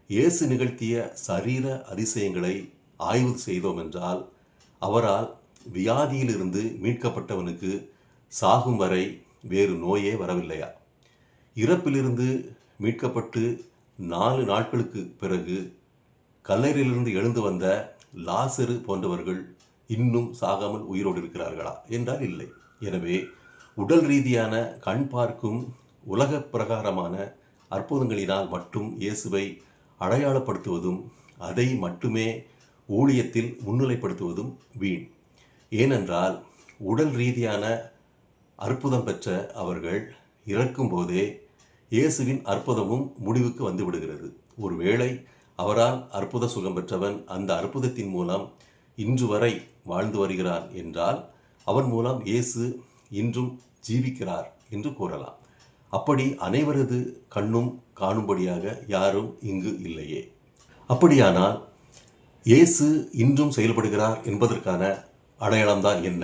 இயேசு நிகழ்த்திய சரீர அதிசயங்களை ஆய்வு செய்தோம் என்றால், அவரால் வியாதியிலிருந்து மீட்கப்பட்டவனுக்கு சாகும் வரை வேறு நோயே வரவில்லையா? இறப்பிலிருந்து மீட்கப்பட்டு 4 நாட்களுக்கு பிறகு கல்லறையிலிருந்து எழுந்து வந்த லாசரு போன்றவர்கள் இன்னும் சாகாமல் உயிரோடு இருக்கிறார்களா என்றால் இல்லை. எனவே உடல் ரீதியான கண் பார்க்கும் உலக பிரகாரமான அற்புதங்களினால் மட்டும் இயேசுவை அடையாளப்படுத்துவதும் அதை மட்டுமே ஊழியத்தில் முன்னிலைப்படுத்துவதும் வீண். ஏனென்றால் உடல் ரீதியான அற்புதம் பெற்ற அவர்கள் இறக்கும்போதே இயேசுவின் அற்புதமும் முடிவுக்கு வந்து விடுகிறது. ஒருவேளை அவரால் அற்புத சுகம் பெற்றவன் அந்த அற்புதத்தின் மூலம் இன்று வரை வாழ்ந்து வருகிறான் என்றால், அவன் மூலம் இயேசு இன்றும் ஜீவிக்கிறார் என்று கூறலாம். அப்படி அனைவரது கண்ணும் காணும்படியாக யாரும் இங்கு இல்லையே. அப்படியானால் இயேசு இன்றும் செயல்படுகிறார் என்பதற்கான அடையாளம்தான் என்ன